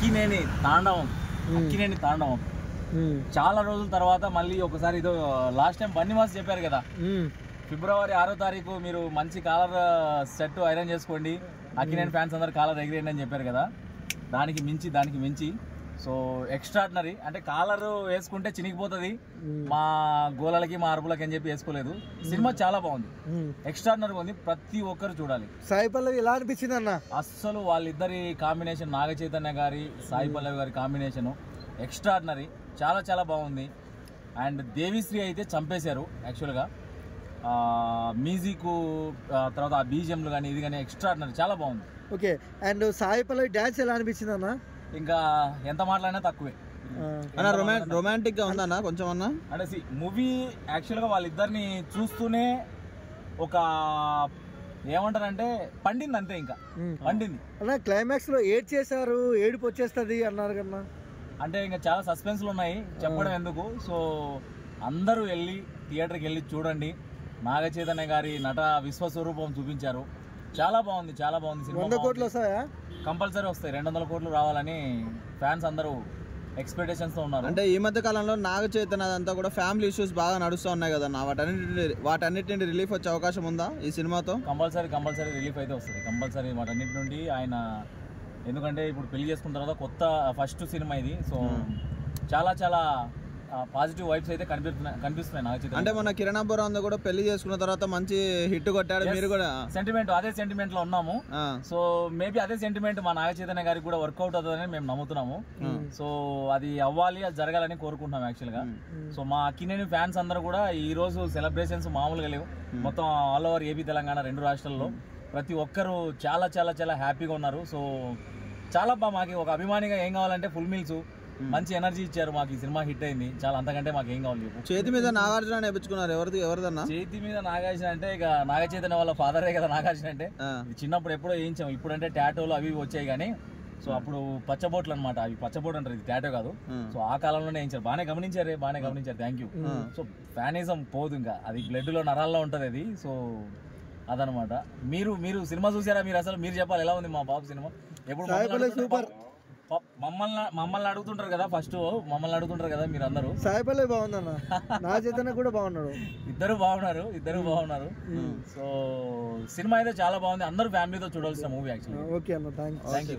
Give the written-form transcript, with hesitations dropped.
అక్కినేని తాండవం చాలా రోజుల తర్వాత మళ్ళీ ఒకసారి ఇదో లాస్ట్ టైం బన్నీవాస్ చెప్పారు కదా, ఫిబ్రవరి 6వ తారీఖు మీరు మంచి కాలర్ సెట్ ఐరన్ చేసుకోండి, అక్కినేని ఫ్యాన్స్ అందరు కాలర్ ఎగిరేయండి అని చెప్పారు కదా. దానికి మించి సో ఎక్స్ట్రాడినరీ. అంటే కాలర్ వేసుకుంటే చినిగిపోతుంది మా గోలలకి మా అరుపులకి అని చెప్పి వేసుకోలేదు. సినిమా చాలా బాగుంది, ఎక్స్ట్రాడినరీ ఉంది, ప్రతి ఒక్కరు చూడాలి. సాయి పల్లవి ఎలా అనిపించింది అన్న? అస్సలు వాళ్ళిద్దరి కాంబినేషన్, నాగ చైతన్య గారి సాయి పల్లవి గారి కాంబినేషన్ ఎక్స్ట్రాడినరీ, చాలా చాలా బాగుంది. అండ్ దేవిశ్రీ అయితే చంపేశారు యాక్చువల్గా. మ్యూజిక్ తర్వాత ఆ బీజిఎంలు కానీ ఇది కానీ ఎక్స్ట్రాడినరీ, చాలా బాగుంది. Okay. And Sai Pallavi dance ఎలా అనిపించింది అన్న? ఇంకా ఎంత మాట్లాడినా తక్కువే. రొమాంటిక్ గా ఉందన్న కొంచెం అన్న. అంటే మూవీ యాక్చువల్గా వాళ్ళిద్దరిని చూస్తూనే ఒక ఏమంటారంటే పండింది అంతే, ఇంకా పండింది అన్న. క్లైమాక్స్ లో ఏడ్ చేశారు, ఏడుపు వచ్చేస్తుంది అన్నారు కన్నా. అంటే ఇంకా చాలా సస్పెన్స్లు ఉన్నాయి, చెప్పడం ఎందుకు. సో అందరూ వెళ్ళి థియేటర్కి వెళ్ళి చూడండి. నాగ చైతన్య గారి నట విశ్వస్వరూపం చూపించారు, చాలా బాగుంది, చాలా బాగుంది. 100 కోట్లు వస్తాయా? కంపల్సరీ వస్తాయి, 200 కోట్లు రావాలని ఫ్యాన్స్ అందరూ ఎక్స్పెక్టేషన్స్ తో ఉన్నారు. అంటే ఈ మధ్య కాలంలో నాగ చైతన్య అంతా కూడా ఫ్యామిలీ ఇష్యూస్ బాగా నడుస్తూ ఉన్నాయి కదన్న, వాటన్నిటి రిలీఫ్ వచ్చే అవకాశం ఉందా ఈ సినిమాతో? కంపల్సరీ రిలీఫ్ అయితే వస్తుంది, కంపల్సరీ వాటన్నిటి నుండి ఆయన. ఎందుకంటే ఇప్పుడు పెళ్లి చేసుకున్న తర్వాత కొత్త ఫస్ట్ సినిమా ఇది, సో చాలా చాలా పాజిటివ్ వైబ్స్ అయితే కనిపిస్తున్నాయి నాగ చైతన్య. అంటే మన కిరణ్ అబ్బురాంతో కూడా పెళ్లి చేసుకున్న తర్వాత మంచి హిట్ కొట్టాడు, మీరు కూడా అదే సెంటిమెంట్ లో ఉన్నాము. సో మేబీ అదే సెంటిమెంట్ మా నాగ చైతన్య గారికి కూడా వర్కౌట్ అవుతుందని మేము నమ్ముతున్నాము. సో అది అవ్వాలి, అది జరగాలని కోరుకుంటున్నాం యాక్చువల్ గా. సో మా అక్కినేని ఫ్యాన్స్ అందరూ కూడా ఈ రోజు సెలబ్రేషన్స్ మామూలుగా లేవు, మొత్తం ఆల్ ఓవర్ ఏపీ తెలంగాణ 2 రాష్ట్రాల్లో ప్రతి ఒక్కరు చాలా చాలా చాలా హ్యాపీగా ఉన్నారు. సో చాలా మాకు ఒక అభిమానిగా ఏం కావాలంటే ఫుల్ మీల్స్, మంచి ఎనర్జీ ఇచ్చారు మాకు. ఈ సినిమా హిట్ అయింది, చాలా, అంతకంటే మాకు ఏం కావాలి. చేతి మీద నాగార్జున నేర్పించుకున్నారు, ఎవరిదన్నా? చేతి మీద నాగార్జున అంటే ఇక నాగ చైతన్య వాళ్ళ ఫాదరే కదా నాగార్జున అంటే. చిన్నప్పుడు ఎప్పుడో వేయించాం, ఇప్పుడంటే టాటోలు అవి వచ్చాయి కానీ. సో అప్పుడు పచ్చబోట్లు అనమాట, అవి పచ్చబోట్ అంటారు, ఇది టాటో కాదు. సో ఆ కాలంలోనే వేయించారు. బాగానే గమనించారు, థ్యాంక్ యూ. సో ఫ్యానిజం పోదు, ఇంకా అది బ్లడ్ లో నరాల్లో ఉంటది అది. సో అదనమాట. మీరు సినిమా చూసారా? మీరు చెప్పాలి, ఎలా ఉంది మా బాబు సినిమా? ఎప్పుడు సూపర్. మమ్మల్ని అడుగుతుంటారు కదా, మమ్మల్ని అడుగుతుంటారు కదా మీరు అందరూ. సాయి పల్లవి బాగుందన్న, నా చైతన్య కూడా బాగున్నాడు, ఇద్దరు బాగున్నారు. సో సినిమా అయితే చాలా బాగుంది, అందరూ ఫ్యామిలీతో చూడాల్సిన మూవీ యాక్చువల్లీ. ఓకే అన్న, థ్యాంక్ యూ.